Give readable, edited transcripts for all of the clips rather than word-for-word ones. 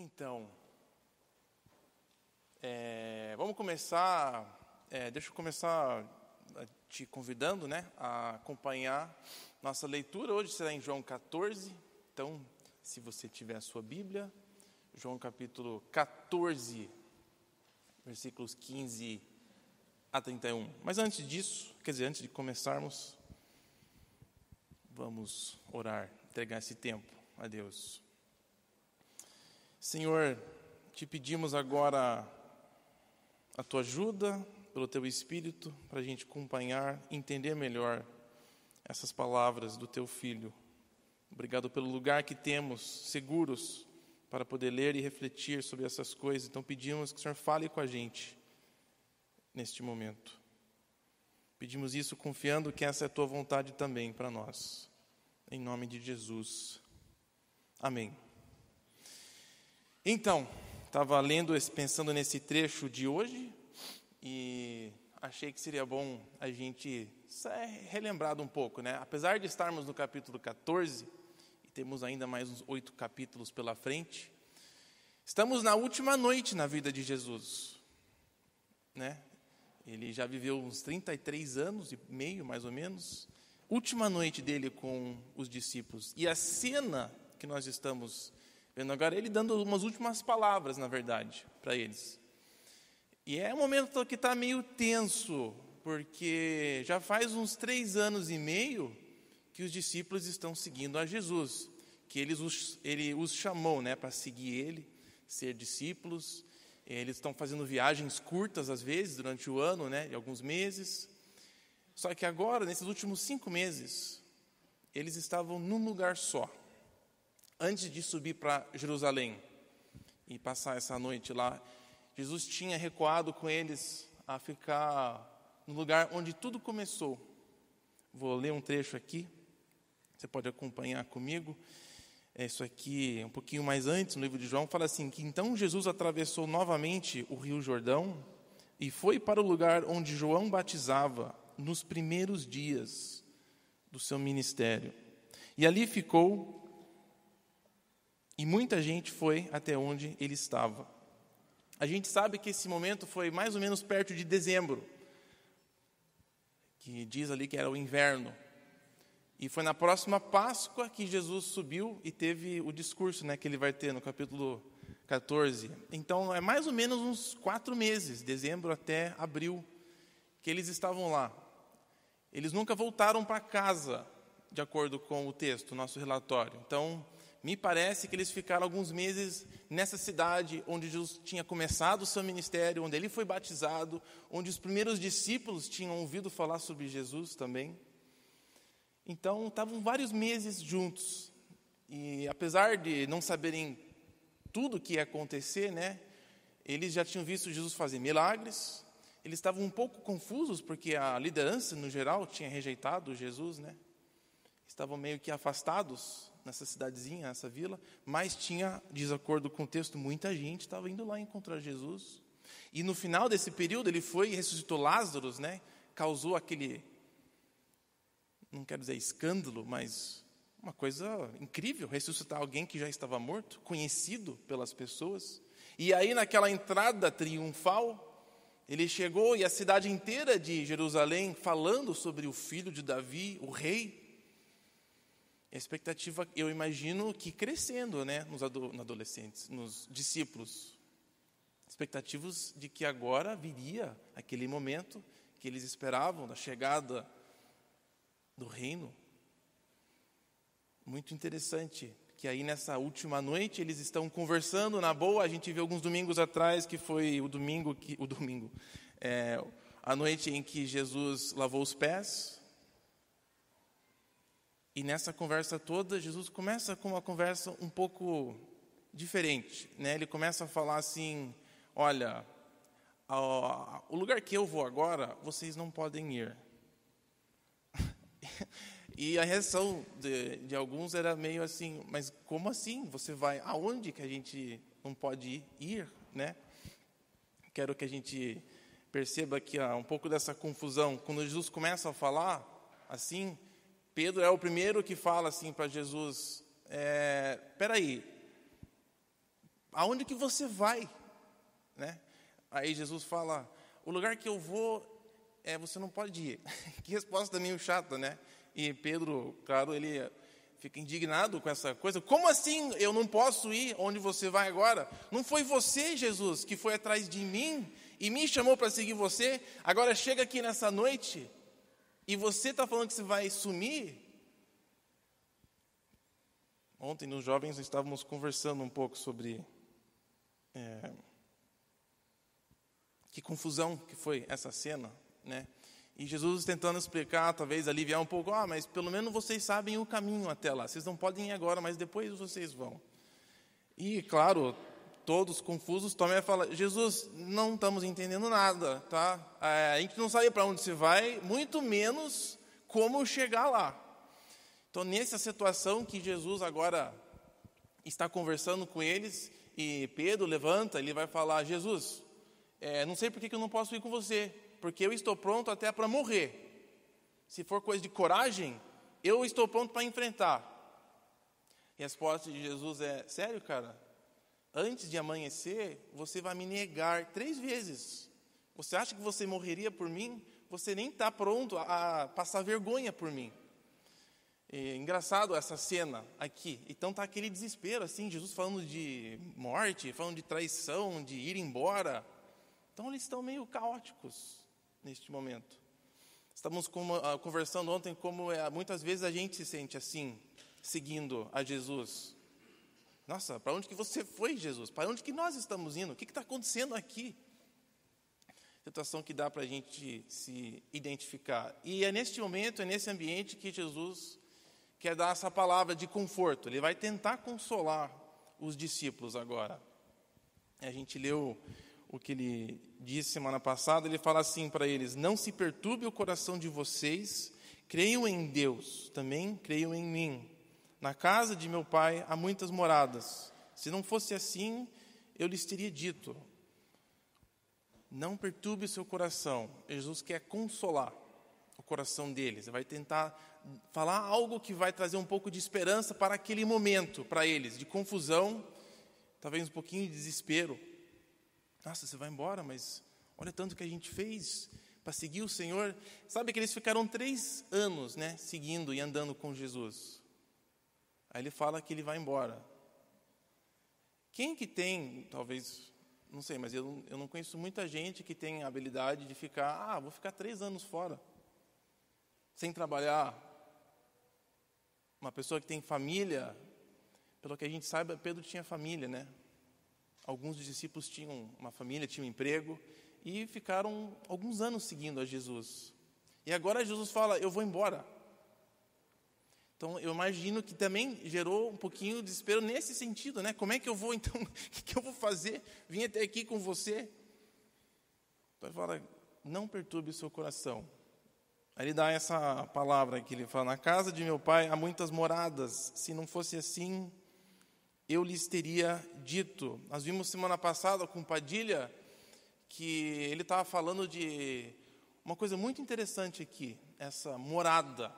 Então, vamos começar, deixa eu começar te convidando, a acompanhar nossa leitura. Hoje será em João 14, então, se você tiver a sua Bíblia, João capítulo 14, versículos 15 a 31. Mas antes disso, antes de começarmos, vamos orar, entregar esse tempo a Deus. Senhor, te pedimos agora a tua ajuda, pelo teu Espírito, para a gente acompanhar, entender melhor essas palavras do teu Filho. Obrigado pelo lugar que temos, seguros, para poder ler e refletir sobre essas coisas. Então pedimos que o Senhor fale com a gente neste momento. Pedimos isso confiando que essa é a tua vontade também para nós. Em nome de Jesus. Amém. Então, estava lendo, pensando nesse trecho de hoje e achei que seria bom a gente relembrar um pouco, Apesar de estarmos no capítulo 14, e temos ainda mais uns 8 capítulos pela frente, estamos na última noite na vida de Jesus, Ele já viveu uns 33 anos e meio, mais ou menos, última noite dele com os discípulos. E a cena que nós estamos vendo agora, ele dando umas últimas palavras, na verdade, para eles. E é um momento que está meio tenso, porque já faz uns 3 anos e meio que os discípulos estão seguindo a Jesus, que ele os chamou para seguir ele, ser discípulos. Eles estão fazendo viagens curtas, às vezes, durante o ano, de alguns meses. Só que agora, nesses últimos 5 meses, eles estavam num lugar só. Antes de subir para Jerusalém e passar essa noite lá, Jesus tinha recuado com eles a ficar no lugar onde tudo começou. Vou ler um trecho aqui, você pode acompanhar comigo. Isso aqui, um pouquinho mais antes, no livro de João, fala assim, que então Jesus atravessou novamente o rio Jordão e foi para o lugar onde João batizava nos primeiros dias do seu ministério. E ali ficou, e muita gente foi até onde ele estava. A gente sabe que esse momento foi mais ou menos perto de dezembro, que diz ali que era o inverno. E foi na próxima Páscoa que Jesus subiu e teve o discurso, que ele vai ter no capítulo 14. Então, é mais ou menos uns 4 meses, dezembro até abril, que eles estavam lá. Eles nunca voltaram para casa, de acordo com o texto, nosso relatório. Então, me parece que eles ficaram alguns meses nessa cidade onde Jesus tinha começado o seu ministério, onde ele foi batizado, onde os primeiros discípulos tinham ouvido falar sobre Jesus também. Então, estavam vários meses juntos. E apesar de não saberem tudo o que ia acontecer, eles já tinham visto Jesus fazer milagres. Eles estavam um pouco confusos, porque a liderança, no geral, tinha rejeitado Jesus, Estavam meio que afastados nessa cidadezinha, nessa vila, mas tinha, de acordo com o texto, muita gente estava indo lá encontrar Jesus. E no final desse período, ele foi e ressuscitou Lázaro, causou aquele, não quero dizer escândalo, mas uma coisa incrível, ressuscitar alguém que já estava morto, conhecido pelas pessoas. E aí, naquela entrada triunfal, ele chegou e a cidade inteira de Jerusalém falando sobre o filho de Davi, o rei. A expectativa, eu imagino que crescendo, nos adolescentes, nos discípulos. Expectativas de que agora viria aquele momento que eles esperavam, da chegada do reino. Muito interessante, que aí nessa última noite eles estão conversando na boa. A gente viu alguns domingos atrás que foi a noite em que Jesus lavou os pés. E nessa conversa toda, Jesus começa com uma conversa um pouco diferente, Ele começa a falar assim, olha, o lugar que eu vou agora, vocês não podem ir. E a reação de alguns era meio assim, mas como assim? Você vai aonde que a gente não pode ir, Quero que a gente perceba aqui um pouco dessa confusão. Quando Jesus começa a falar assim, Pedro é o primeiro que fala assim para Jesus, espera aí, aonde que você vai? Né? Aí Jesus fala, o lugar que eu vou, você não pode ir. Que resposta meio chata, né? E Pedro, claro, ele fica indignado com essa coisa. Como assim eu não posso ir onde você vai agora? Não foi você, Jesus, que foi atrás de mim e me chamou para seguir você? Agora chega aqui nessa noite e você está falando que você vai sumir? Ontem, nos jovens, estávamos conversando um pouco sobre que confusão que foi essa cena, né? E Jesus tentando explicar, talvez aliviar um pouco, mas pelo menos vocês sabem o caminho até lá. Vocês não podem ir agora, mas depois vocês vão. E, claro, todos confusos, Tomé fala, Jesus, não estamos entendendo nada, tá? A gente não sabe para onde você vai, muito menos como chegar lá. Então, nessa situação que Jesus agora está conversando com eles, e Pedro levanta, ele vai falar, Jesus, não sei por que eu não posso ir com você, porque eu estou pronto até para morrer. Se for coisa de coragem, eu estou pronto para enfrentar. E a resposta de Jesus é, sério, cara? Antes de amanhecer, você vai me negar 3 vezes. Você acha que você morreria por mim? Você nem está pronto a passar vergonha por mim. É engraçado essa cena aqui. Então está aquele desespero, assim, Jesus falando de morte, falando de traição, de ir embora. Então eles estão meio caóticos neste momento. Estamos conversando ontem como muitas vezes a gente se sente assim, seguindo a Jesus. Nossa, para onde que você foi, Jesus? Para onde que nós estamos indo? O que está acontecendo aqui? Situação que dá para a gente se identificar. E é neste momento, é nesse ambiente que Jesus quer dar essa palavra de conforto. Ele vai tentar consolar os discípulos agora. A gente leu o que ele disse semana passada, ele fala assim para eles, não se perturbe o coração de vocês, creiam em Deus, também creiam em mim. Na casa de meu pai há muitas moradas. Se não fosse assim, eu lhes teria dito. Não perturbe o seu coração. Jesus quer consolar o coração deles. Ele vai tentar falar algo que vai trazer um pouco de esperança para aquele momento, para eles, de confusão, talvez um pouquinho de desespero. Nossa, você vai embora, mas olha tanto que a gente fez para seguir o Senhor. Sabe que eles ficaram 3 anos, né, seguindo e andando com Jesus. Aí ele fala que ele vai embora. Quem que tem, talvez, não sei, mas eu não conheço muita gente que tem a habilidade de ficar, vou ficar 3 anos fora, sem trabalhar. Uma pessoa que tem família, pelo que a gente sabe, Pedro tinha família, né? Alguns dos discípulos tinham uma família, tinham um emprego, e ficaram alguns anos seguindo a Jesus. E agora Jesus fala, eu vou embora. Então, eu imagino que também gerou um pouquinho de desespero nesse sentido, né? Como é que eu vou, então, o que eu vou fazer? Vim até aqui com você. Então, ele fala, não perturbe o seu coração. Aí ele dá essa palavra que ele fala, na casa de meu pai há muitas moradas, se não fosse assim, eu lhes teria dito. Nós vimos semana passada com Padilha, que ele estava falando de uma coisa muito interessante aqui, essa morada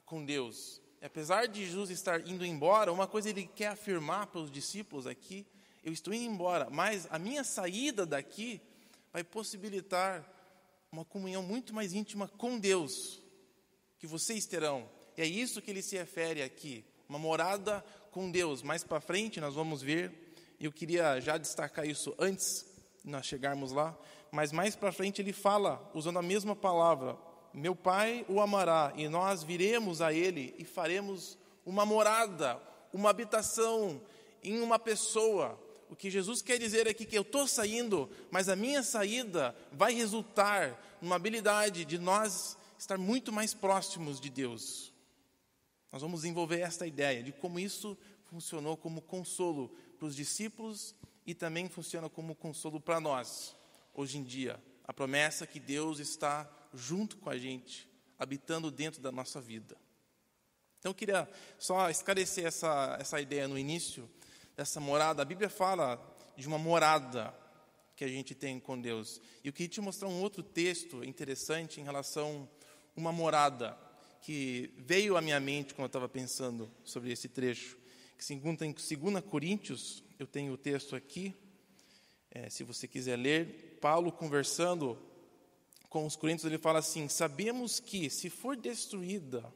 com Deus. E apesar de Jesus estar indo embora, uma coisa ele quer afirmar para os discípulos aqui, eu estou indo embora, mas a minha saída daqui vai possibilitar uma comunhão muito mais íntima com Deus, que vocês terão. E é isso que ele se refere aqui, uma morada com Deus. Mais para frente nós vamos ver, e eu queria já destacar isso antes de nós chegarmos lá, mas mais para frente ele fala, usando a mesma palavra, meu Pai o amará, e nós viremos a Ele e faremos uma morada, uma habitação em uma pessoa. O que Jesus quer dizer aqui é que eu estou saindo, mas a minha saída vai resultar numa habilidade de nós estar muito mais próximos de Deus. Nós vamos desenvolver esta ideia de como isso funcionou como consolo para os discípulos e também funciona como consolo para nós, hoje em dia. A promessa que Deus está junto com a gente, habitando dentro da nossa vida. Então, eu queria só esclarecer essa ideia no início, dessa morada. A Bíblia fala de uma morada que a gente tem com Deus. E eu queria te mostrar um outro texto interessante em relação a uma morada, que veio à minha mente quando eu estava pensando sobre esse trecho, que se encontra em 2 Coríntios, eu tenho o texto aqui, se você quiser ler. Paulo conversando com os coríntios, ele fala assim: sabemos que, se for destruída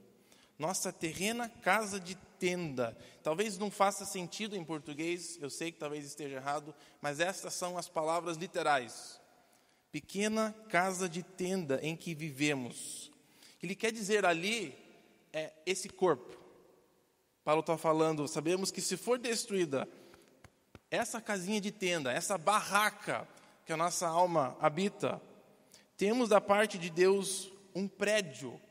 nossa terrena casa de tenda, talvez não faça sentido em português, eu sei que talvez esteja errado, mas estas são as palavras literais. Pequena casa de tenda em que vivemos. O que ele quer dizer ali é esse corpo. Paulo está falando, sabemos que se for destruída essa casinha de tenda, essa barraca que a nossa alma habita, temos da parte de Deus um prédio.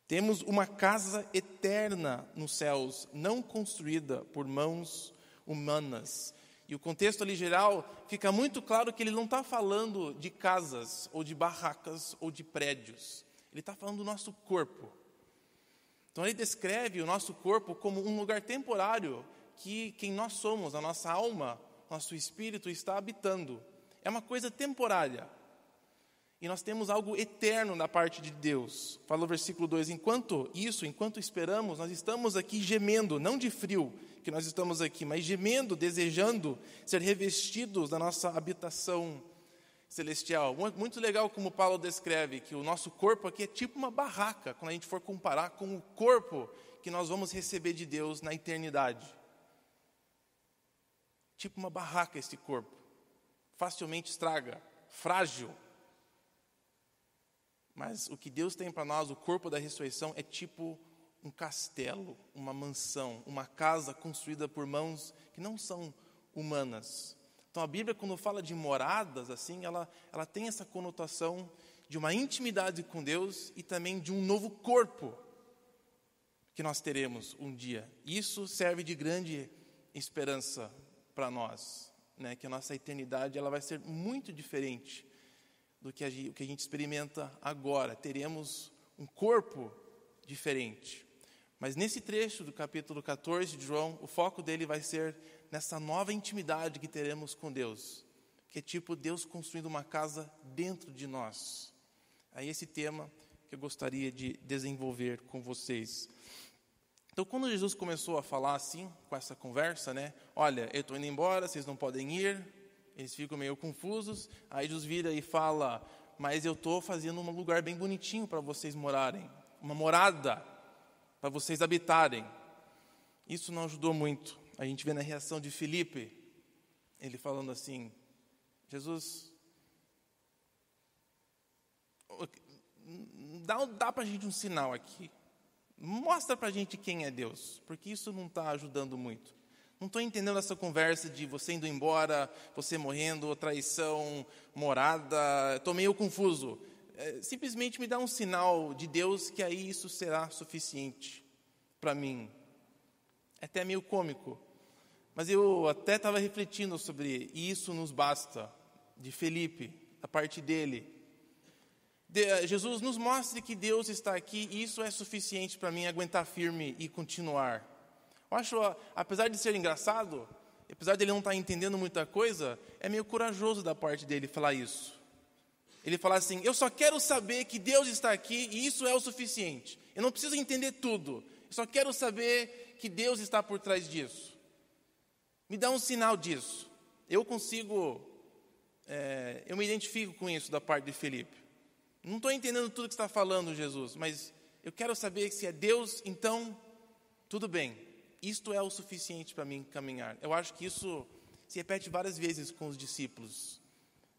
Temos uma casa eterna nos céus, não construída por mãos humanas. E o contexto ali geral, fica muito claro que ele não está falando de casas, ou de barracas, ou de prédios. Ele está falando do nosso corpo. Então ele descreve o nosso corpo como um lugar temporário que quem nós somos, a nossa alma, nosso espírito está habitando. É uma coisa temporária. E nós temos algo eterno da parte de Deus. Fala o versículo 2, enquanto esperamos, nós estamos aqui gemendo, não de frio que nós estamos aqui, mas gemendo, desejando ser revestidos da nossa habitação celestial. Muito legal como Paulo descreve que o nosso corpo aqui é tipo uma barraca, quando a gente for comparar com o corpo que nós vamos receber de Deus na eternidade. Tipo uma barraca esse corpo, facilmente estraga, frágil. Mas o que Deus tem para nós, o corpo da ressurreição, é tipo um castelo, uma mansão, uma casa construída por mãos que não são humanas. Então a Bíblia, quando fala de moradas, assim, ela tem essa conotação de uma intimidade com Deus e também de um novo corpo que nós teremos um dia. Isso serve de grande esperança para nós, né? Que a nossa eternidade ela vai ser muito diferente do que a gente experimenta agora. Teremos um corpo diferente. Mas nesse trecho do capítulo 14 de João, o foco dele vai ser nessa nova intimidade que teremos com Deus, que é tipo Deus construindo uma casa dentro de nós. Aí esse tema que eu gostaria de desenvolver com vocês. Então, quando Jesus começou a falar assim, com essa conversa, né? Olha, eu estou indo embora, vocês não podem ir. Eles ficam meio confusos. Aí Jesus vira e fala, mas eu estou fazendo um lugar bem bonitinho para vocês morarem. Uma morada para vocês habitarem. Isso não ajudou muito. A gente vê na reação de Filipe, ele falando assim, Jesus, dá para a gente um sinal aqui. Mostra para a gente quem é Deus, porque isso não está ajudando muito. Não estou entendendo essa conversa de você indo embora, você morrendo, traição, morada. Estou meio confuso. Simplesmente me dá um sinal de Deus que aí isso será suficiente para mim. É até meio cômico. Mas eu até estava refletindo sobre isso nos basta, de Filipe, da parte dele. Jesus nos mostra que Deus está aqui e isso é suficiente para mim aguentar firme e continuar. Eu acho, apesar de ser engraçado, apesar dele não estar entendendo muita coisa, é meio corajoso da parte dele falar isso. Ele fala assim, eu só quero saber que Deus está aqui e isso é o suficiente. Eu não preciso entender tudo, eu só quero saber que Deus está por trás disso. Me dá um sinal disso. Eu me identifico com isso da parte de Filipe. Não estou entendendo tudo que você está falando, Jesus, mas eu quero saber que se é Deus, então, tudo bem. Isto é o suficiente para mim caminhar. Eu acho que isso se repete várias vezes com os discípulos,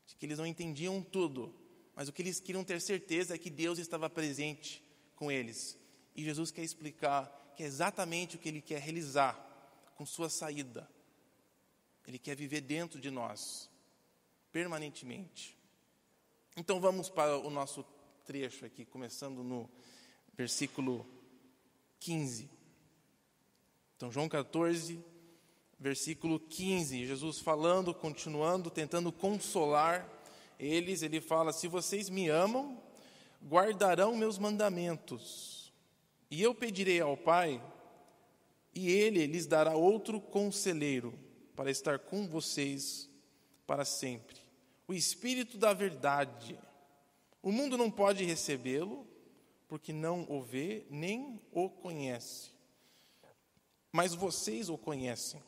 de que eles não entendiam tudo, mas o que eles queriam ter certeza é que Deus estava presente com eles. E Jesus quer explicar que é exatamente o que Ele quer realizar com sua saída. Ele quer viver dentro de nós, permanentemente. Então vamos para o nosso trecho aqui, começando no versículo 15. Então, João 14, versículo 15, Jesus falando, continuando, tentando consolar eles, ele fala, se vocês me amam, guardarão meus mandamentos, e eu pedirei ao Pai, e Ele lhes dará outro conselheiro, para estar com vocês para sempre, o Espírito da verdade. O mundo não pode recebê-lo, porque não o vê, nem o conhece. Mas vocês o conhecem,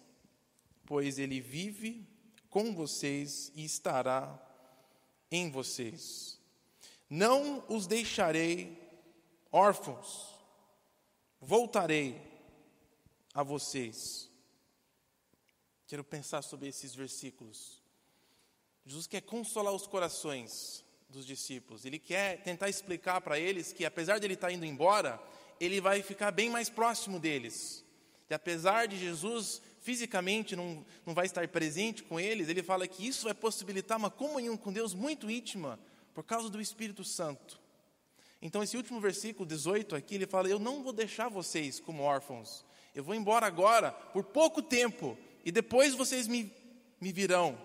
pois Ele vive com vocês e estará em vocês. Não os deixarei órfãos, voltarei a vocês. Quero pensar sobre esses versículos. Jesus quer consolar os corações dos discípulos. Ele quer tentar explicar para eles que, apesar de Ele estar indo embora, Ele vai ficar bem mais próximo deles. E apesar de Jesus fisicamente não vai estar presente com eles, Ele fala que isso vai possibilitar uma comunhão com Deus muito íntima, por causa do Espírito Santo. Então, esse último versículo 18 aqui, ele fala: eu não vou deixar vocês como órfãos. Eu vou embora agora, por pouco tempo, e depois vocês me virão.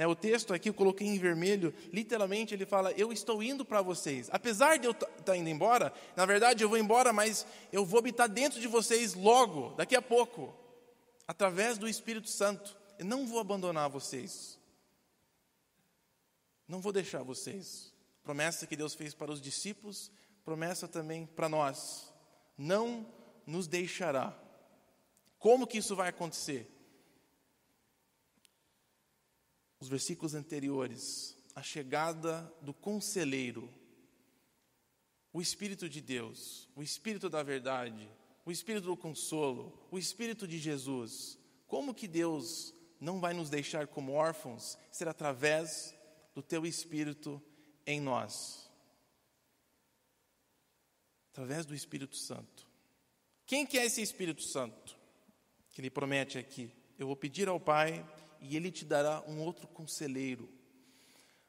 O texto aqui eu coloquei em vermelho, literalmente ele fala: eu estou indo para vocês. Apesar de eu estar indo embora, na verdade eu vou embora, mas eu vou habitar dentro de vocês logo, daqui a pouco, através do Espírito Santo. Eu não vou abandonar vocês. Não vou deixar vocês. Promessa que Deus fez para os discípulos, promessa também para nós. Não nos deixará. Como que isso vai acontecer? Os versículos anteriores, a chegada do conselheiro, o Espírito de Deus, o Espírito da verdade, o Espírito do consolo, o Espírito de Jesus. Como que Deus não vai nos deixar como órfãos? Será através do teu Espírito em nós. Através do Espírito Santo. Quem que é esse Espírito Santo? Que Ele promete aqui: eu vou pedir ao Pai e Ele te dará um outro conselheiro.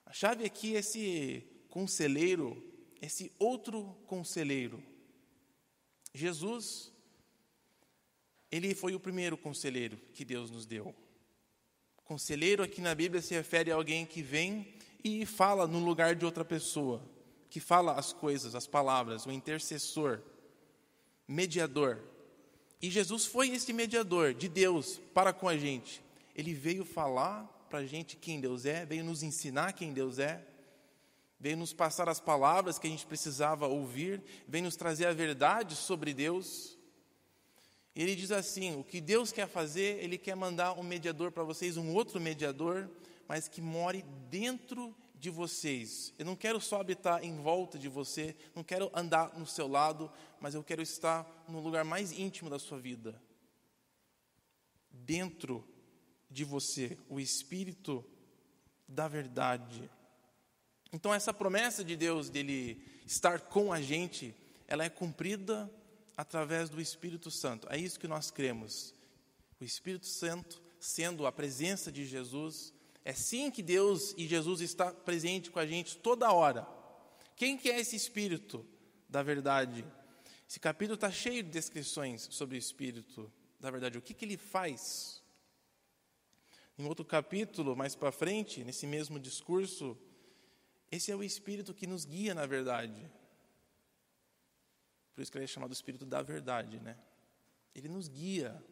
A chave aqui é esse conselheiro, esse outro conselheiro. Jesus, Ele foi o primeiro conselheiro que Deus nos deu. Conselheiro aqui na Bíblia se refere a alguém que vem e fala no lugar de outra pessoa, que fala as coisas, as palavras, o intercessor, mediador. E Jesus foi esse mediador de Deus para com a gente. Ele veio falar para a gente quem Deus é, veio nos ensinar quem Deus é, veio nos passar as palavras que a gente precisava ouvir, veio nos trazer a verdade sobre Deus. E Ele diz assim: o que Deus quer fazer, Ele quer mandar um mediador para vocês, um outro mediador, mas que more dentro de vocês. Eu não quero só habitar em volta de você, não quero andar no seu lado, mas eu quero estar no lugar mais íntimo da sua vida. Dentro de você, o Espírito da verdade. Então essa promessa de Deus, dele estar com a gente, ela é cumprida através do Espírito Santo. É isso que nós cremos. O Espírito Santo sendo a presença de Jesus. É sim que Deus e Jesus está presente com a gente toda hora. Quem que é esse Espírito da verdade? Esse capítulo está cheio de descrições sobre o Espírito da verdade. O que Ele faz? Em outro capítulo, mais para frente, nesse mesmo discurso, esse é o Espírito que nos guia na verdade. Por isso que ele é chamado Espírito da verdade, né? Ele nos guia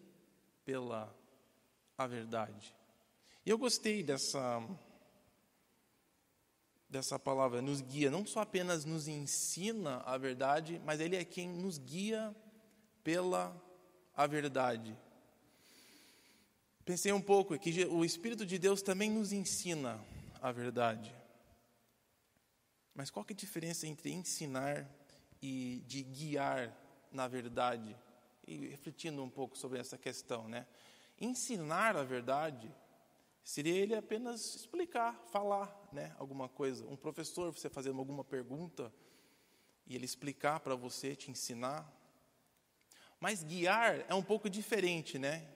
pela a verdade. E eu gostei dessa palavra, nos guia. Não só apenas nos ensina a verdade, mas Ele é quem nos guia pela a verdade. Pensei um pouco que o Espírito de Deus também nos ensina a verdade. Mas qual que é a diferença entre ensinar e de guiar na verdade? E refletindo um pouco sobre essa questão, né? Ensinar a verdade seria ele apenas explicar, falar, né, alguma coisa. Um professor, você fazendo alguma pergunta e ele explicar para você, te ensinar. Mas guiar é um pouco diferente, né?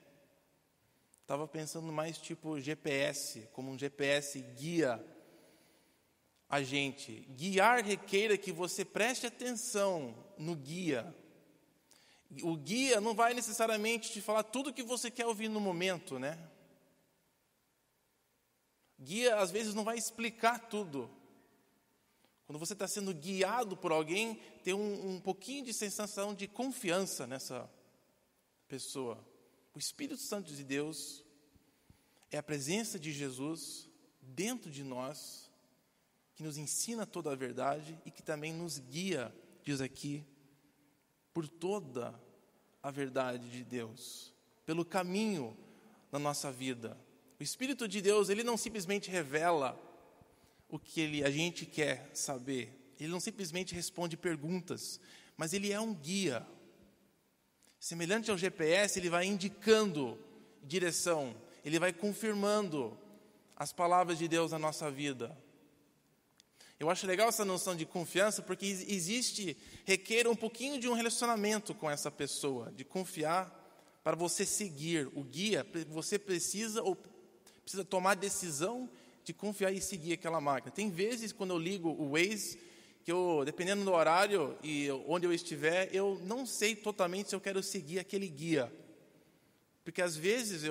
Estava pensando mais tipo GPS, como um GPS guia a gente. Guiar requer que você preste atenção no guia. O guia não vai necessariamente te falar tudo o que você quer ouvir no momento, né? Guia, às vezes, não vai explicar tudo. Quando você está sendo guiado por alguém, tem um pouquinho de sensação de confiança nessa pessoa. O Espírito Santo de Deus é a presença de Jesus dentro de nós, que nos ensina toda a verdade e que também nos guia, diz aqui, por toda a verdade de Deus, pelo caminho na nossa vida. O Espírito de Deus, ele não simplesmente revela o que a gente quer saber. Ele não simplesmente responde perguntas, mas ele é um guia. Semelhante ao GPS, ele vai indicando direção, ele vai confirmando as palavras de Deus na nossa vida. Eu acho legal essa noção de confiança, porque requer um pouquinho de um relacionamento com essa pessoa, de confiar para você seguir o guia. Você precisa tomar a decisão de confiar e seguir aquela máquina. Tem vezes, quando eu ligo o Waze, que dependendo do horário e onde eu estiver, eu não sei totalmente se eu quero seguir aquele guia. Porque às vezes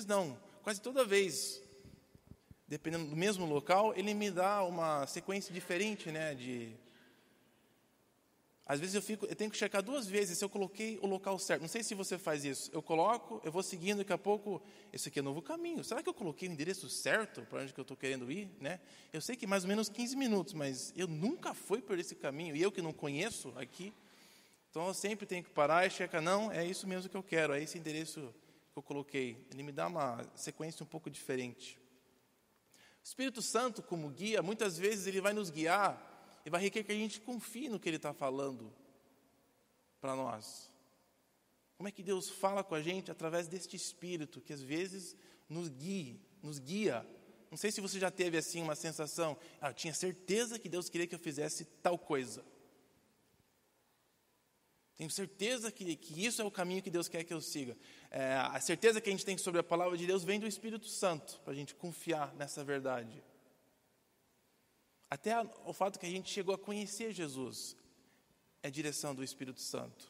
não, quase toda vez, dependendo do mesmo local, ele me dá uma sequência diferente, né? Às vezes eu tenho que checar 2 vezes se eu coloquei o local certo. Não sei se você faz isso. Eu coloco, eu vou seguindo, daqui a pouco, esse aqui é o novo caminho. Será que eu coloquei o endereço certo para onde que eu estou querendo ir, né? Eu sei que mais ou menos 15 minutos, mas eu nunca fui por esse caminho, e eu que não conheço aqui. Então eu sempre tenho que parar e checar, não, é isso mesmo que eu quero, é esse endereço que eu coloquei. Ele me dá uma sequência um pouco diferente. O Espírito Santo, como guia, muitas vezes ele vai nos guiar e vai requerer que a gente confie no que ele está falando para nós. Como é que Deus fala com a gente? Através deste Espírito, que às vezes nos guia. Não sei se você já teve assim uma sensação, eu tinha certeza que Deus queria que eu fizesse tal coisa. Tenho certeza que isso é o caminho que Deus quer que eu siga. A certeza que a gente tem sobre a palavra de Deus vem do Espírito Santo, para a gente confiar nessa verdade. Até o fato que a gente chegou a conhecer Jesus é direção do Espírito Santo.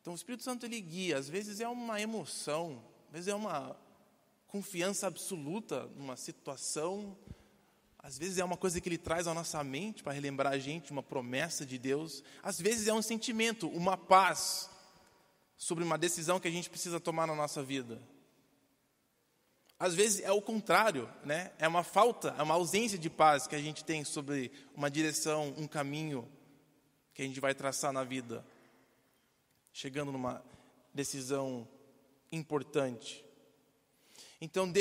Então o Espírito Santo ele guia, às vezes é uma emoção, às vezes é uma confiança absoluta numa situação, às vezes é uma coisa que ele traz à nossa mente para relembrar a gente uma promessa de Deus, às vezes é um sentimento, uma paz sobre uma decisão que a gente precisa tomar na nossa vida. Às vezes é o contrário, né? É uma falta, é uma ausência de paz que a gente tem sobre uma direção, um caminho que a gente vai traçar na vida, chegando numa decisão importante. Então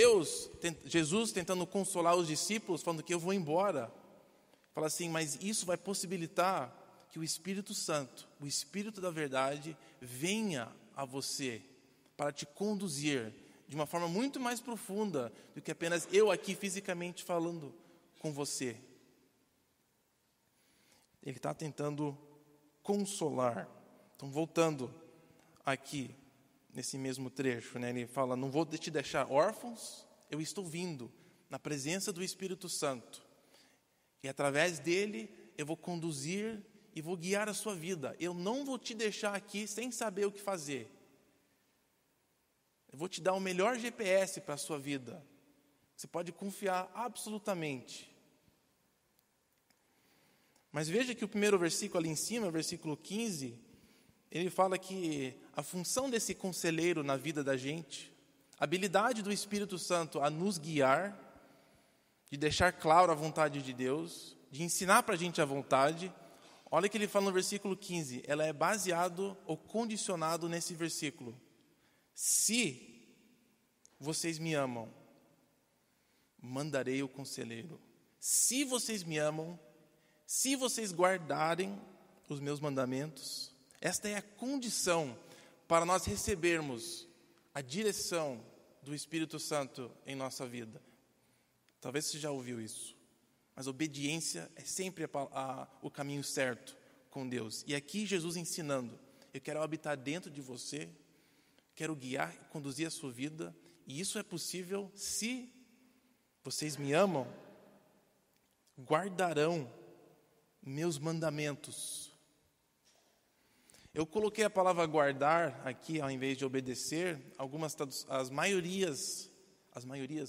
Jesus tentando consolar os discípulos, falando que eu vou embora, fala assim, mas isso vai possibilitar que o Espírito Santo, o Espírito da verdade, venha a você para te conduzir de uma forma muito mais profunda do que apenas eu aqui fisicamente falando com você. Ele está tentando consolar. Então, voltando aqui, nesse mesmo trecho, né, ele fala, não vou te deixar órfãos, eu estou vindo na presença do Espírito Santo. E através dele, eu vou conduzir e vou guiar a sua vida. Eu não vou te deixar aqui sem saber o que fazer. Eu vou te dar o melhor GPS para a sua vida. Você pode confiar absolutamente. Mas veja que o primeiro versículo ali em cima, versículo 15, ele fala que a função desse conselheiro na vida da gente, a habilidade do Espírito Santo a nos guiar, de deixar claro a vontade de Deus, de ensinar para a gente a vontade. Olha o que ele fala no versículo 15, ela é baseado ou condicionado nesse versículo. Se vocês me amam, mandarei o conselheiro. Se vocês me amam, se vocês guardarem os meus mandamentos, esta é a condição para nós recebermos a direção do Espírito Santo em nossa vida. Talvez você já ouviu isso, mas obediência é sempre o caminho certo com Deus. E aqui Jesus ensinando, eu quero habitar dentro de você, quero guiar e conduzir a sua vida, e isso é possível se vocês me amam, guardarão meus mandamentos. Eu coloquei a palavra guardar aqui ao invés de obedecer.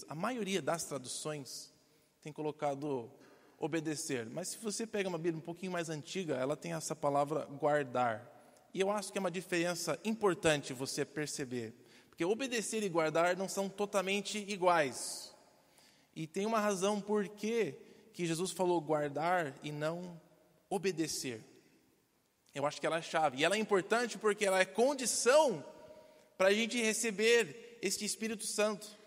A maioria das traduções tem colocado obedecer. Mas se você pega uma Bíblia um pouquinho mais antiga, ela tem essa palavra guardar. E eu acho que é uma diferença importante você perceber. Porque obedecer e guardar não são totalmente iguais. E tem uma razão por que Jesus falou guardar e não obedecer. Eu acho que ela é chave. E ela é importante porque ela é condição para a gente receber este Espírito Santo,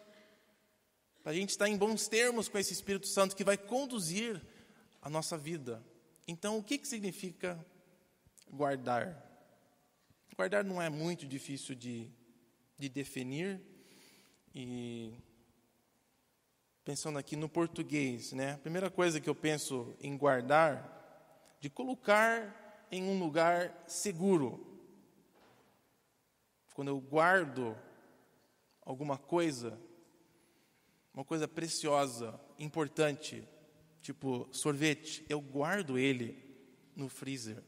para a gente estar em bons termos com esse Espírito Santo que vai conduzir a nossa vida. Então, o que significa guardar? Guardar não é muito difícil de definir. E pensando aqui no português, né? A primeira coisa que eu penso em guardar, de colocar em um lugar seguro. Quando eu guardo alguma coisa, uma coisa preciosa, importante, tipo sorvete, eu guardo ele no freezer.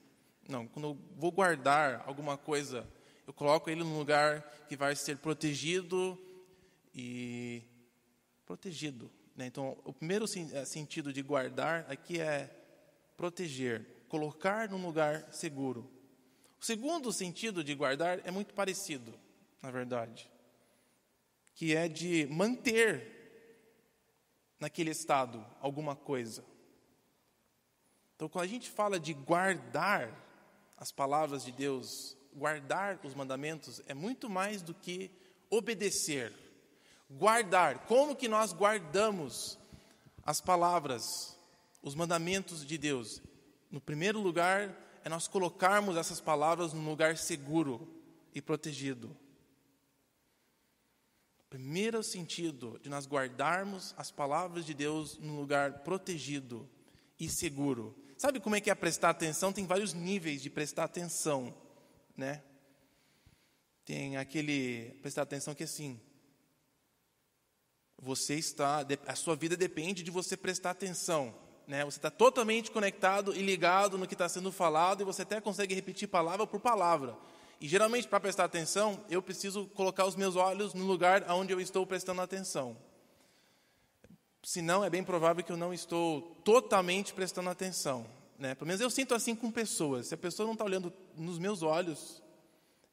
Não, quando eu vou guardar alguma coisa, eu coloco ele num lugar que vai ser protegido e protegido, né? Então, o primeiro sentido de guardar aqui é proteger, colocar num lugar seguro. O segundo sentido de guardar é muito parecido, na verdade, que é de manter naquele estado alguma coisa. Então, quando a gente fala de guardar as palavras de Deus, guardar os mandamentos, é muito mais do que obedecer. Guardar, como que nós guardamos as palavras, os mandamentos de Deus? No primeiro lugar, é nós colocarmos essas palavras num lugar seguro e protegido. O primeiro sentido de nós guardarmos as palavras de Deus num lugar protegido e seguro. Sabe como é que é prestar atenção? Tem vários níveis de prestar atenção, né? Tem aquele prestar atenção que é assim, a sua vida depende de você prestar atenção, né? Você está totalmente conectado e ligado no que está sendo falado e você até consegue repetir palavra por palavra. E geralmente, para prestar atenção, eu preciso colocar os meus olhos no lugar onde eu estou prestando atenção. Senão, é bem provável que eu não estou totalmente prestando atenção, né? Pelo menos eu sinto assim com pessoas. Se a pessoa não está olhando nos meus olhos,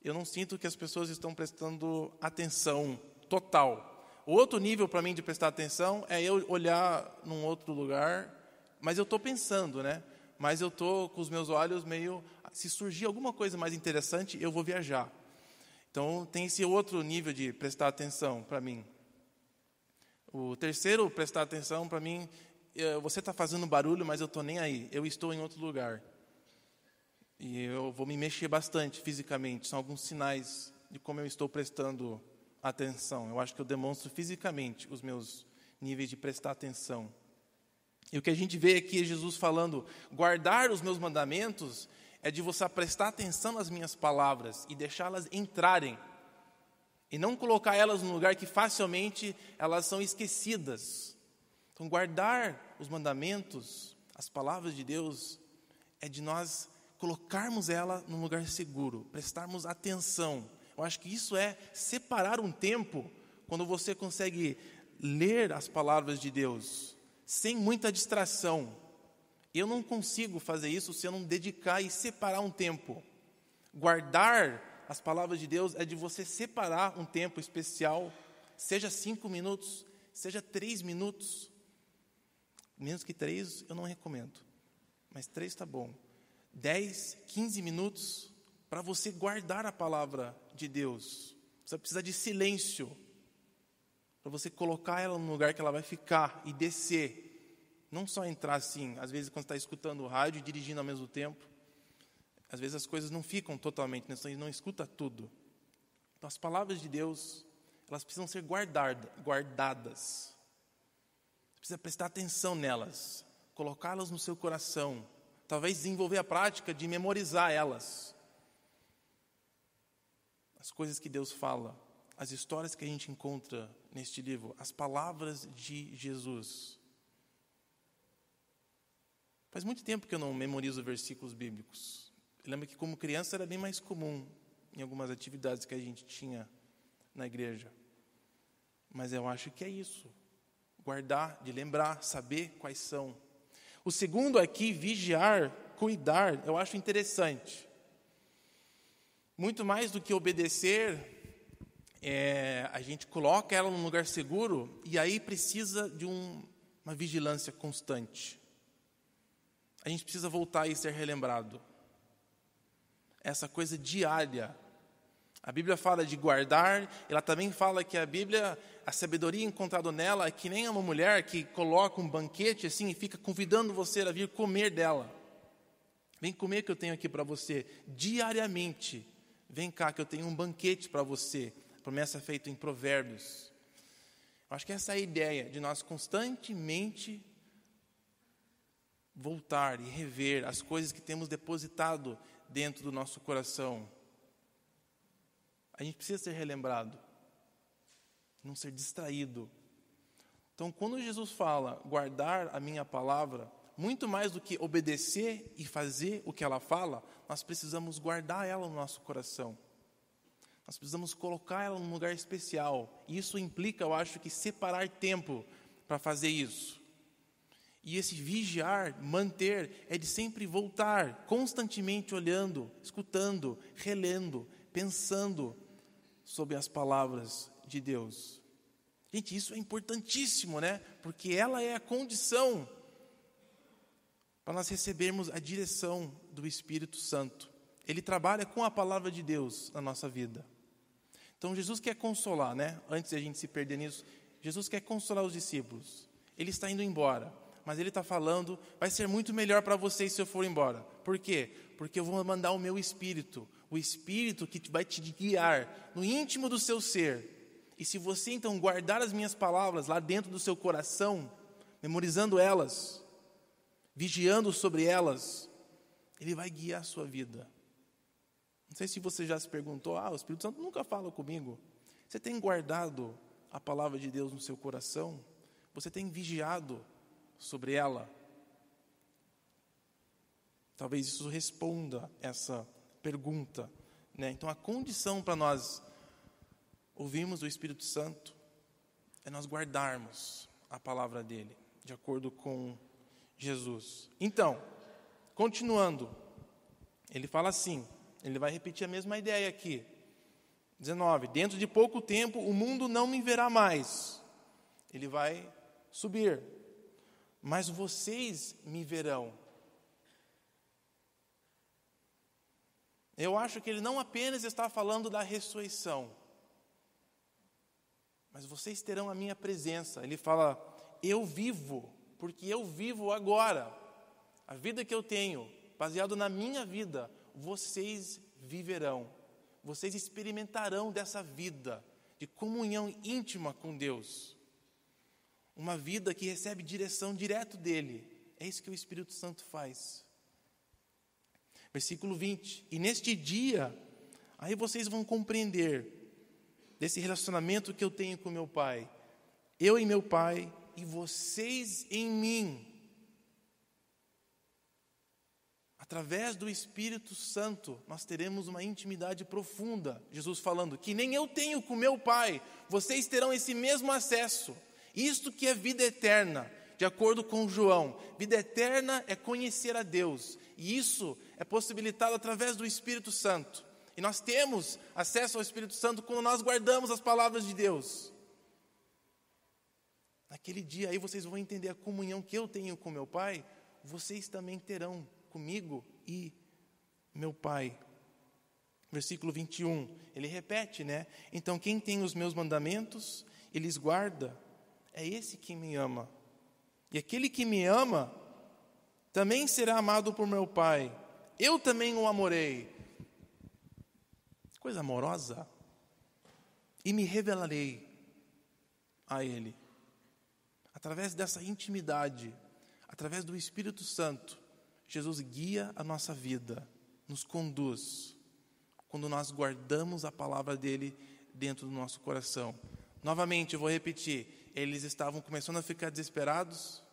eu não sinto que as pessoas estão prestando atenção total. O outro nível para mim de prestar atenção é eu olhar num outro lugar, mas eu estou pensando, né? Mas eu estou com os meus olhos meio... Se surgir alguma coisa mais interessante, eu vou viajar. Então, tem esse outro nível de prestar atenção para mim. O terceiro, prestar atenção para mim, você está fazendo barulho, mas eu estou nem aí. Eu estou em outro lugar. E eu vou me mexer bastante fisicamente. São alguns sinais de como eu estou prestando atenção. Eu acho que eu demonstro fisicamente os meus níveis de prestar atenção. E o que a gente vê aqui é Jesus falando, guardar os meus mandamentos é de você prestar atenção nas minhas palavras e deixá-las entrarem. E não colocar elas num lugar que facilmente elas são esquecidas. Então, guardar os mandamentos, as palavras de Deus, é de nós colocarmos ela num lugar seguro, prestarmos atenção. Eu acho que isso é separar um tempo, quando você consegue ler as palavras de Deus, sem muita distração. Eu não consigo fazer isso se eu não dedicar e separar um tempo. Guardar as palavras de Deus é de você separar um tempo especial, seja 5 minutos, seja 3 minutos. Menos que 3 eu não recomendo, mas 3 está bom. 10, 15 minutos para você guardar a palavra de Deus. Você precisa de silêncio para você colocar ela no lugar que ela vai ficar e descer. Não só entrar assim, às vezes quando está escutando o rádio e dirigindo ao mesmo tempo. Às vezes as coisas não ficam totalmente, né? Você não escuta tudo. Então as palavras de Deus, elas precisam ser guardadas. Você precisa prestar atenção nelas, colocá-las no seu coração. Talvez desenvolver a prática de memorizar elas. As coisas que Deus fala, as histórias que a gente encontra neste livro, as palavras de Jesus. Faz muito tempo que eu não memorizo versículos bíblicos. Eu lembro que como criança era bem mais comum em algumas atividades que a gente tinha na igreja. Mas eu acho que é isso. Guardar, de lembrar, saber quais são. O segundo aqui, vigiar, cuidar, eu acho interessante. Muito mais do que obedecer, a gente coloca ela num lugar seguro e aí precisa de uma vigilância constante. A gente precisa voltar e ser relembrado. Essa coisa diária A Bíblia fala de guardar, ela também fala que a sabedoria encontrada nela é que nem uma mulher que coloca um banquete assim e fica convidando você a vir comer dela. Vem comer que eu tenho aqui para você diariamente. Vem cá que eu tenho um banquete para você. Promessa feita em Provérbios. Eu acho que essa é a ideia de nós constantemente voltar e rever as coisas que temos depositado dentro do nosso coração. A gente precisa ser relembrado, não ser distraído. Então, quando Jesus fala guardar a minha palavra, muito mais do que obedecer e fazer o que ela fala, nós precisamos guardar ela no nosso coração. Nós precisamos colocar ela num lugar especial. E isso implica, eu acho, que separar tempo para fazer isso. E esse vigiar, manter, é de sempre voltar, constantemente olhando, escutando, relendo, pensando sobre as palavras de Deus. Gente, isso é importantíssimo, né? Porque ela é a condição para nós recebermos a direção do Espírito Santo. Ele trabalha com a palavra de Deus na nossa vida. Então, Jesus quer consolar, né? Antes de a gente se perder nisso, Jesus quer consolar os discípulos. Ele está indo embora, mas ele está falando, vai ser muito melhor para vocês se eu for embora. Por quê? Porque eu vou mandar o meu Espírito, o Espírito que vai te guiar no íntimo do seu ser. E se você, então, guardar as minhas palavras lá dentro do seu coração, memorizando elas, vigiando sobre elas, ele vai guiar a sua vida. Não sei se você já se perguntou, o Espírito Santo nunca fala comigo. Você tem guardado a palavra de Deus no seu coração? Você tem vigiado sobre ela? Talvez isso responda essa pergunta, né? Então, a condição para nós ouvirmos o Espírito Santo é nós guardarmos a palavra dele, de acordo com Jesus. Então, continuando, ele fala assim, ele vai repetir a mesma ideia aqui. 19, dentro de pouco tempo o mundo não me verá mais. Ele vai subir, mas vocês me verão. Eu acho que ele não apenas está falando da ressurreição, mas vocês terão a minha presença. Ele fala, eu vivo, porque eu vivo agora. A vida que eu tenho, baseado na minha vida, vocês viverão. Vocês experimentarão dessa vida de comunhão íntima com Deus. Uma vida que recebe direção direto dele. É isso que o Espírito Santo faz. Versículo 20. E neste dia, aí vocês vão compreender desse relacionamento que eu tenho com meu Pai. Eu em meu Pai e vocês em mim. Através do Espírito Santo, nós teremos uma intimidade profunda. Jesus falando, que nem eu tenho com meu Pai, vocês terão esse mesmo acesso. Isto que é vida eterna, de acordo com João. Vida eterna é conhecer a Deus. E isso é possibilitado através do Espírito Santo. E nós temos acesso ao Espírito Santo quando nós guardamos as palavras de Deus. Naquele dia aí vocês vão entender a comunhão que eu tenho com meu Pai, vocês também terão comigo e meu Pai. Versículo 21, ele repete, né? Então quem tem os meus mandamentos, eles guarda, é esse que me ama. E aquele que me ama, também será amado por meu Pai. Eu também o amarei. Coisa amorosa. E me revelarei a ele. Através dessa intimidade, através do Espírito Santo, Jesus guia a nossa vida, nos conduz, quando nós guardamos a palavra dele dentro do nosso coração. Novamente, eu vou repetir, eles estavam começando a ficar desesperados,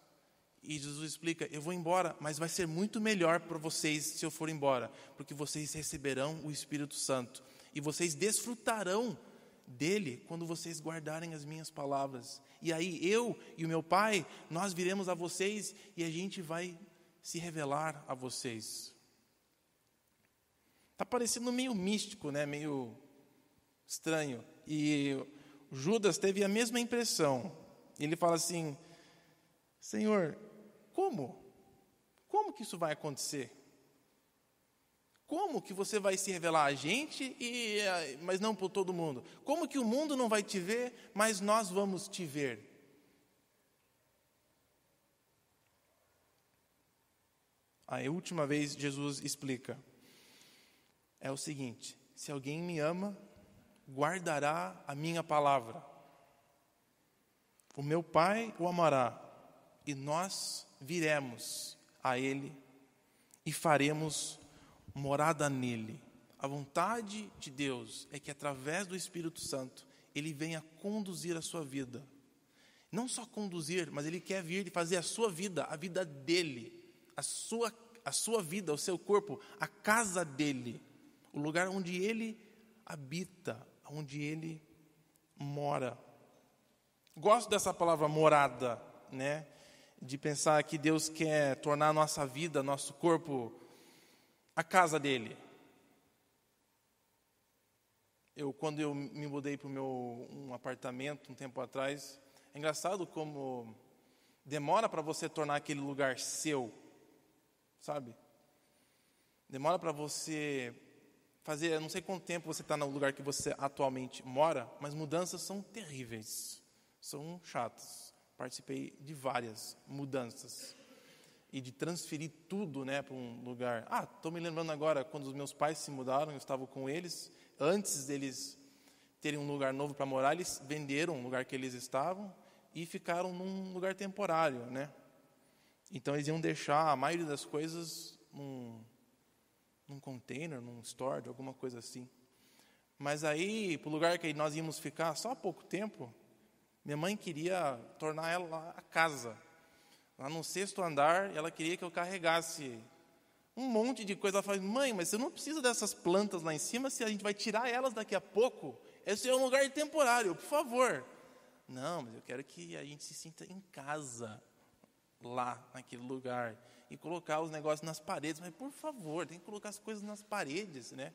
e Jesus explica, eu vou embora, mas vai ser muito melhor para vocês se eu for embora, porque vocês receberão o Espírito Santo, e vocês desfrutarão dele quando vocês guardarem as minhas palavras. E aí eu e o meu Pai, nós viremos a vocês e a gente vai se revelar a vocês. Está parecendo meio místico, né? Meio estranho. E Judas teve a mesma impressão. Ele fala assim, Senhor, como? Como que isso vai acontecer? Como que você vai se revelar a gente, mas não por todo mundo? Como que o mundo não vai te ver, mas nós vamos te ver? A última vez Jesus explica. É o seguinte: se alguém me ama, guardará a minha palavra. O meu Pai o amará, e nós viremos a Ele e faremos morada nele. A vontade de Deus é que através do Espírito Santo Ele venha conduzir a sua vida. Não só conduzir, mas Ele quer vir e fazer a sua vida, a vida dele, a sua vida, o seu corpo, a casa dele, o lugar onde Ele habita, onde Ele mora. Gosto dessa palavra morada, né? De pensar que Deus quer tornar a nossa vida, nosso corpo, a casa dele. Quando eu me mudei para um apartamento um tempo atrás, é engraçado como demora para você tornar aquele lugar seu, sabe? Demora para você fazer, eu não sei quanto tempo você está no lugar que você atualmente mora, mas mudanças são terríveis, são chatas. Participei de várias mudanças e de transferir tudo, né, para um lugar. Estou me lembrando agora, quando os meus pais se mudaram, eu estava com eles. Antes deles terem um lugar novo para morar, eles venderam o lugar que eles estavam e ficaram num lugar temporário, né? Então, eles iam deixar a maioria das coisas num container, num storage, alguma coisa assim. Mas aí, para o lugar que nós íamos ficar só há pouco tempo, minha mãe queria tornar ela a casa. Lá no 6º andar, ela queria que eu carregasse um monte de coisa. Ela falou: mãe, mas você não precisa dessas plantas lá em cima, se a gente vai tirar elas daqui a pouco. Esse é um lugar temporário, por favor. Não, mas eu quero que a gente se sinta em casa, lá, naquele lugar. E colocar os negócios nas paredes. Mas, por favor, tem que colocar as coisas nas paredes, né?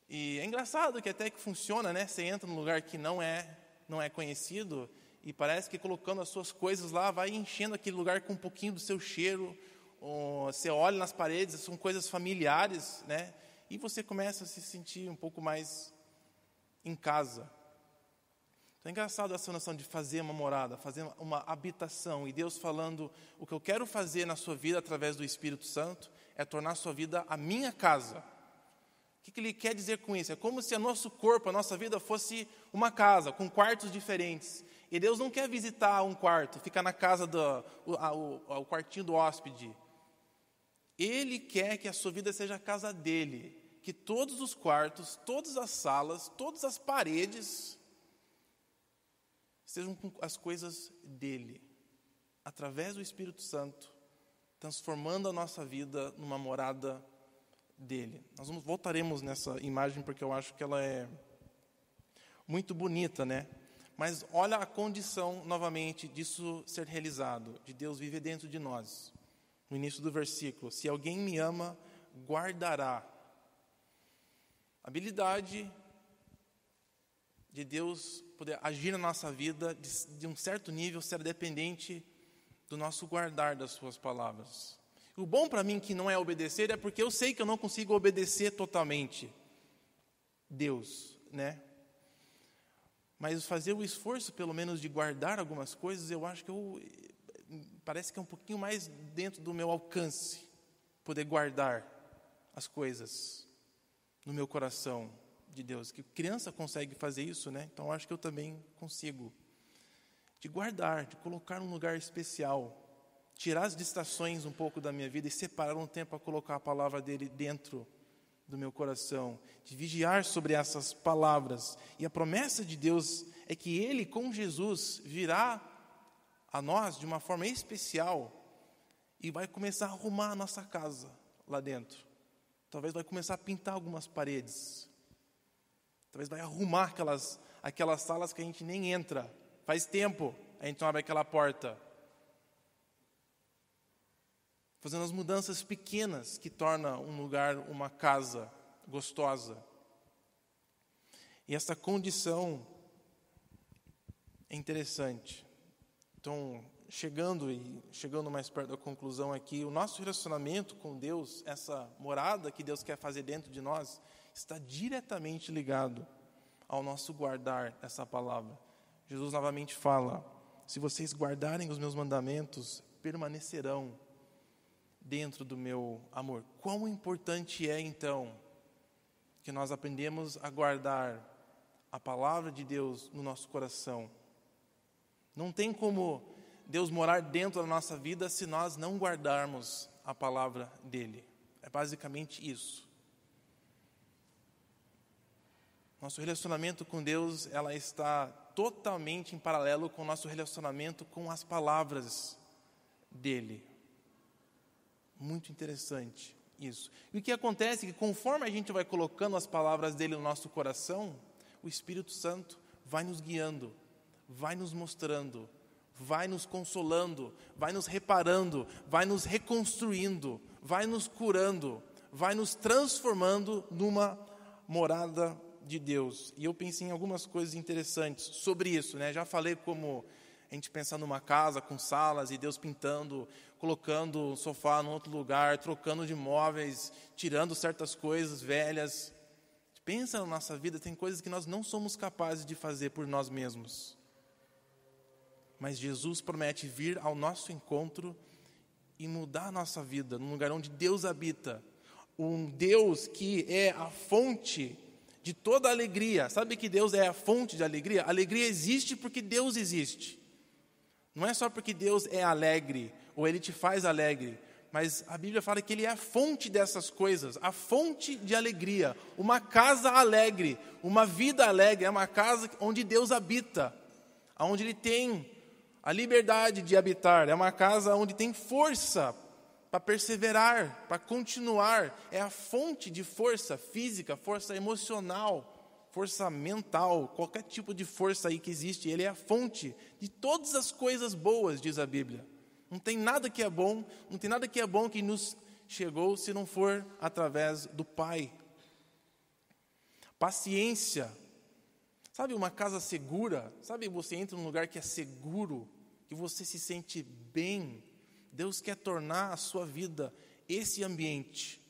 E é engraçado que até que funciona, né? Você entra num lugar que não é conhecido, e parece que colocando as suas coisas lá, vai enchendo aquele lugar com um pouquinho do seu cheiro. Você olha nas paredes, são coisas familiares, né? E você começa a se sentir um pouco mais em casa. Então é engraçado essa noção de fazer uma morada, fazer uma habitação. E Deus falando: o que eu quero fazer na sua vida através do Espírito Santo é tornar a sua vida a minha casa. O que Ele quer dizer com isso? É como se o nosso corpo, a nossa vida fosse uma casa, com quartos diferentes. E Deus não quer visitar um quarto, ficar na casa o quartinho do hóspede. Ele quer que a sua vida seja a casa dele. Que todos os quartos, todas as salas, todas as paredes sejam com as coisas dele. Através do Espírito Santo, transformando a nossa vida numa morada dele. Nós voltaremos nessa imagem porque eu acho que ela é muito bonita, né? Mas olha a condição, novamente, disso ser realizado, de Deus viver dentro de nós. No início do versículo: se alguém me ama, guardará. A habilidade de Deus poder agir na nossa vida, de um certo nível, será dependente do nosso guardar das suas palavras. O bom para mim que não é obedecer é porque eu sei que eu não consigo obedecer totalmente Deus, né? Mas fazer o esforço, pelo menos, de guardar algumas coisas, eu acho que parece que é um pouquinho mais dentro do meu alcance, poder guardar as coisas no meu coração de Deus. Que criança consegue fazer isso, né? Então, eu acho que eu também consigo. De guardar, de colocar num lugar especial, tirar as distrações um pouco da minha vida e separar um tempo para colocar a palavra dele dentro do meu coração, de vigiar sobre essas palavras. E a promessa de Deus é que Ele, com Jesus, virá a nós de uma forma especial e vai começar a arrumar a nossa casa lá dentro. Talvez vai começar a pintar algumas paredes. Talvez vai arrumar aquelas salas que a gente nem entra. Faz tempo a gente não abre aquela porta. Fazendo as mudanças pequenas que tornam um lugar, uma casa gostosa. E essa condição é interessante. Então, chegando mais perto da conclusão aqui, o nosso relacionamento com Deus, essa morada que Deus quer fazer dentro de nós, está diretamente ligado ao nosso guardar essa palavra. Jesus novamente fala: se vocês guardarem os meus mandamentos, permanecerão dentro do meu amor. Quão importante é, então, que nós aprendemos a guardar a palavra de Deus no nosso coração. Não tem como Deus morar dentro da nossa vida se nós não guardarmos a palavra dele. É basicamente isso. Nosso relacionamento com Deus, ela está totalmente em paralelo com o nosso relacionamento com as palavras dele. Muito interessante isso. E o que acontece é que conforme a gente vai colocando as palavras dele no nosso coração, o Espírito Santo vai nos guiando, vai nos mostrando, vai nos consolando, vai nos reparando, vai nos reconstruindo, vai nos curando, vai nos transformando numa morada de Deus. E eu pensei em algumas coisas interessantes sobre isso, né? Já falei como a gente pensa numa casa com salas e Deus pintando, colocando o sofá em outro lugar, trocando de móveis, tirando certas coisas velhas. Pensa na nossa vida, tem coisas que nós não somos capazes de fazer por nós mesmos. Mas Jesus promete vir ao nosso encontro e mudar a nossa vida, num lugar onde Deus habita. Um Deus que é a fonte de toda alegria. Sabe que Deus é a fonte de alegria? A alegria existe porque Deus existe. Não é só porque Deus é alegre, ou Ele te faz alegre, mas a Bíblia fala que Ele é a fonte dessas coisas, a fonte de alegria. Uma casa alegre, uma vida alegre, é uma casa onde Deus habita, onde Ele tem a liberdade de habitar, é uma casa onde tem força para perseverar, para continuar. É a fonte de força física, força emocional, força mental, qualquer tipo de força aí que existe. Ele é a fonte de todas as coisas boas, diz a Bíblia. Não tem nada que é bom, não tem nada que é bom que nos chegou se não for através do Pai. Paciência. Sabe uma casa segura? Sabe você entra num lugar que é seguro, que você se sente bem? Deus quer tornar a sua vida esse ambiente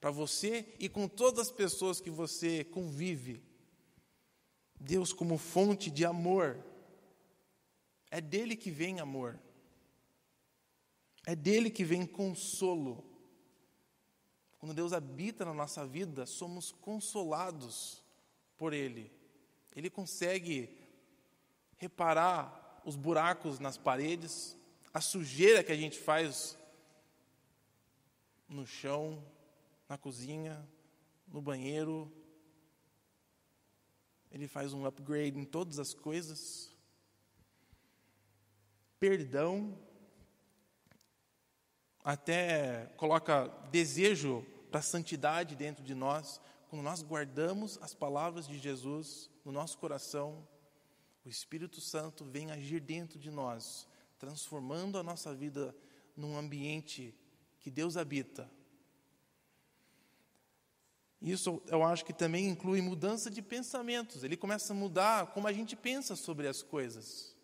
para você e com todas as pessoas que você convive. Deus como fonte de amor. É dele que vem amor. É dele que vem consolo. Quando Deus habita na nossa vida, somos consolados por Ele. Ele consegue reparar os buracos nas paredes, a sujeira que a gente faz no chão, na cozinha, no banheiro. Ele faz um upgrade em todas as coisas. Perdão. Até coloca desejo para a santidade dentro de nós. Quando nós guardamos as palavras de Jesus no nosso coração, o Espírito Santo vem agir dentro de nós, transformando a nossa vida num ambiente que Deus habita. Isso eu acho que também inclui mudança de pensamentos. Ele começa a mudar como a gente pensa sobre as coisas.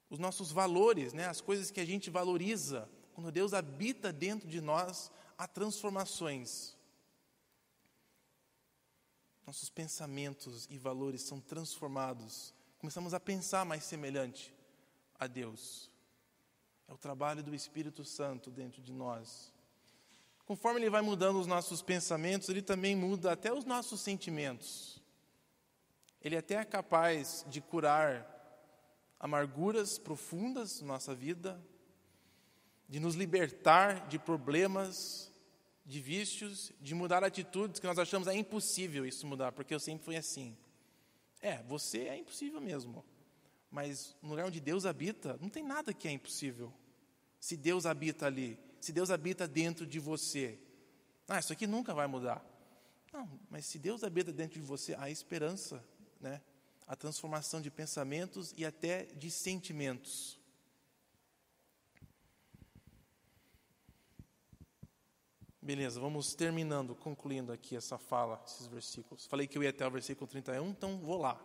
Os nossos valores, né, as coisas que a gente valoriza. Quando Deus habita dentro de nós, há transformações. Nossos pensamentos e valores são transformados. Começamos a pensar mais semelhante a Deus. É o trabalho do Espírito Santo dentro de nós. Conforme Ele vai mudando os nossos pensamentos, Ele também muda até os nossos sentimentos. Ele até é capaz de curar amarguras profundas na nossa vida, de nos libertar de problemas, de vícios, de mudar atitudes que nós achamos impossível isso mudar, porque eu sempre fui assim. Você é impossível mesmo, mas no lugar onde Deus habita, não tem nada que é impossível. Se Deus habita ali, se Deus habita dentro de você, isso aqui nunca vai mudar. Não, mas se Deus habita dentro de você, há esperança, né? A transformação de pensamentos e até de sentimentos. Beleza, vamos terminando, concluindo aqui essa fala, esses versículos. Falei que eu ia até o versículo 31, então vou lá.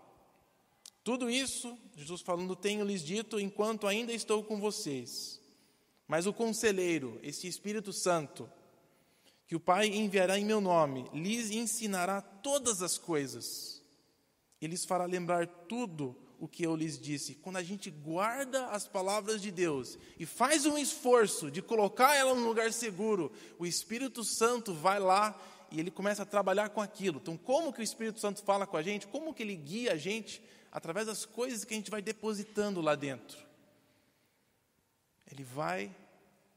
Tudo isso, Jesus falando, tenho-lhes dito enquanto ainda estou com vocês. Mas o Conselheiro, esse Espírito Santo, que o Pai enviará em meu nome, lhes ensinará todas as coisas. Ele lhes fará lembrar tudo o que eu lhes disse. Quando a gente guarda as palavras de Deus e faz um esforço de colocar ela num lugar seguro, o Espírito Santo vai lá e ele começa a trabalhar com aquilo. Então, como que o Espírito Santo fala com a gente? Como que ele guia a gente? Através das coisas que a gente vai depositando lá dentro. Ele vai,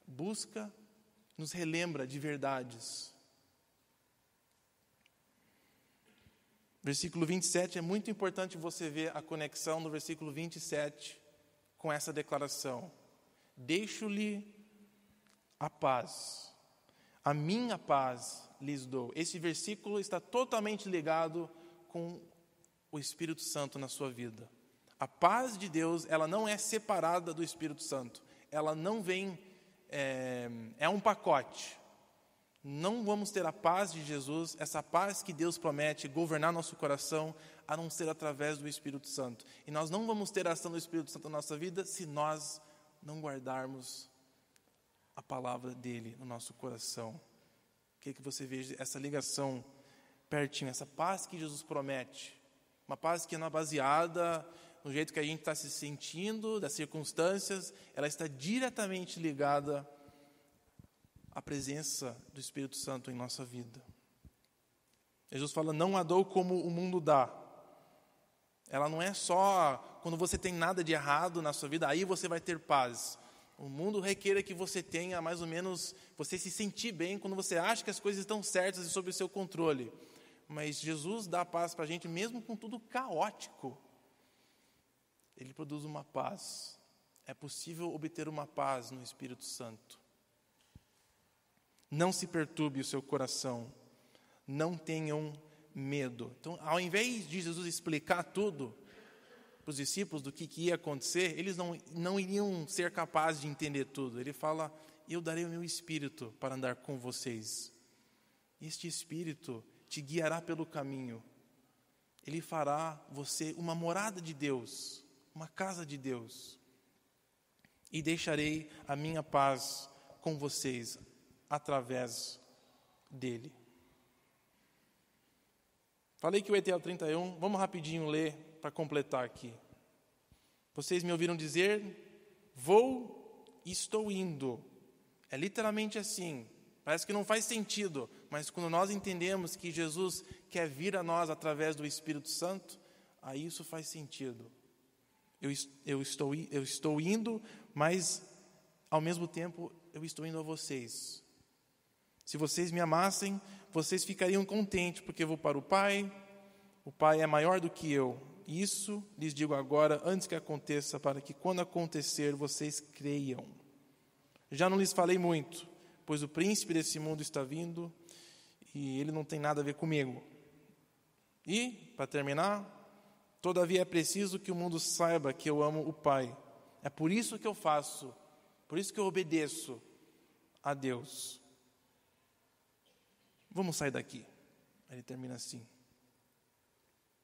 busca, nos relembra de verdades. Versículo 27, é muito importante você ver a conexão do versículo 27 com essa declaração. Deixo-lhe a paz, a minha paz lhes dou. Esse versículo está totalmente ligado com o Espírito Santo na sua vida. A paz de Deus, ela não é separada do Espírito Santo. Ela não vem, é um pacote. Não vamos ter a paz de Jesus, essa paz que Deus promete governar nosso coração, a não ser através do Espírito Santo. E nós não vamos ter a ação do Espírito Santo na nossa vida se nós não guardarmos a palavra dele no nosso coração. Que você veja essa ligação pertinho, essa paz que Jesus promete. Uma paz que não é baseada no jeito que a gente está se sentindo, das circunstâncias, ela está diretamente ligada à presença do Espírito Santo em nossa vida. Jesus fala, não a dou como o mundo dá. Ela não é só quando você tem nada de errado na sua vida, aí você vai ter paz. O mundo requer que você tenha mais ou menos, você se sentir bem quando você acha que as coisas estão certas e sob o seu controle. Mas Jesus dá paz para a gente mesmo com tudo caótico. Ele produz uma paz. É possível obter uma paz no Espírito Santo. Não se perturbe o seu coração. Não tenham medo. Então, ao invés de Jesus explicar tudo para os discípulos do que ia acontecer, eles não iriam ser capazes de entender tudo. Ele fala, eu darei o meu Espírito para andar com vocês. Este Espírito te guiará pelo caminho. Ele fará você uma morada de Deus, uma casa de Deus. E deixarei a minha paz com vocês através dele. Falei que o ETL 31, vamos rapidinho ler para completar aqui. Vocês me ouviram dizer, vou e estou indo. É literalmente assim. Parece que não faz sentido, mas quando nós entendemos que Jesus quer vir a nós através do Espírito Santo, aí isso faz sentido. Eu estou indo, mas ao mesmo tempo eu estou indo a vocês. Se vocês me amassem, vocês ficariam contentes, porque eu vou para o Pai é maior do que eu. Isso lhes digo agora, antes que aconteça, para que quando acontecer, vocês creiam. Já não lhes falei muito, pois o príncipe desse mundo está vindo e ele não tem nada a ver comigo. E, para terminar, todavia é preciso que o mundo saiba que eu amo o Pai. É por isso que eu faço, por isso que eu obedeço a Deus. Vamos sair daqui. Ele termina assim.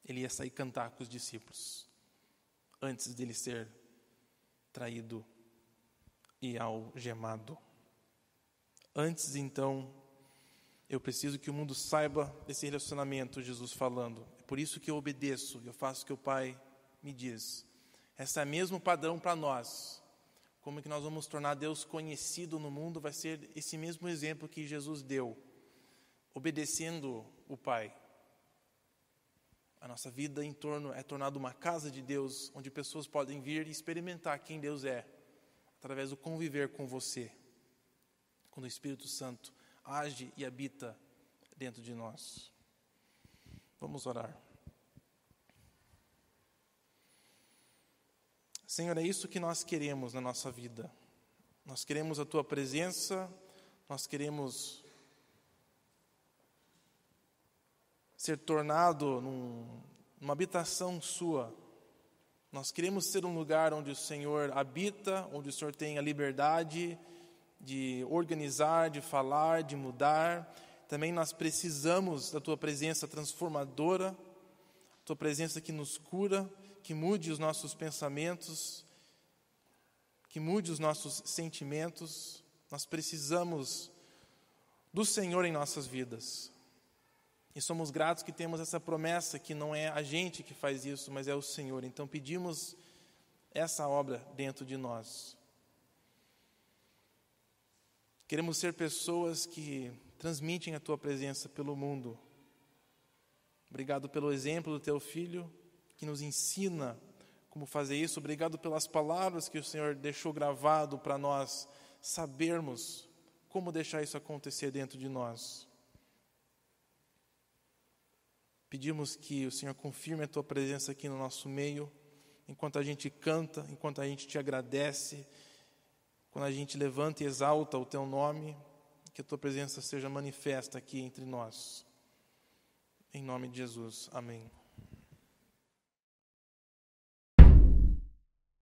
Ele ia sair cantar com os discípulos, antes dele ser traído e algemado. Antes, então, eu preciso que o mundo saiba desse relacionamento, Jesus falando. É por isso que eu obedeço, eu faço o que o Pai me diz. Esse é o mesmo padrão para nós. Como é que nós vamos tornar Deus conhecido no mundo? Vai ser esse mesmo exemplo que Jesus deu, obedecendo o Pai. A nossa vida em torno é tornada uma casa de Deus, onde pessoas podem vir e experimentar quem Deus é, através do conviver com você, quando o Espírito Santo age e habita dentro de nós. Vamos orar. Senhor, é isso que nós queremos na nossa vida. Nós queremos a Tua presença, nós queremos ser tornado numa habitação Sua. Nós queremos ser um lugar onde o Senhor habita, onde o Senhor tem a liberdade de organizar, de falar, de mudar. Também nós precisamos da Tua presença transformadora, Tua presença que nos cura, que mude os nossos pensamentos, que mude os nossos sentimentos. Nós precisamos do Senhor em nossas vidas. E somos gratos que temos essa promessa, que não é a gente que faz isso, mas é o Senhor. Então pedimos essa obra dentro de nós. Queremos ser pessoas que transmitem a Tua presença pelo mundo. Obrigado pelo exemplo do Teu Filho, que nos ensina como fazer isso. Obrigado pelas palavras que o Senhor deixou gravado para nós sabermos como deixar isso acontecer dentro de nós. Pedimos que o Senhor confirme a Tua presença aqui no nosso meio, enquanto a gente canta, enquanto a gente Te agradece, quando a gente levanta e exalta o Teu nome, que a Tua presença seja manifesta aqui entre nós. Em nome de Jesus. Amém.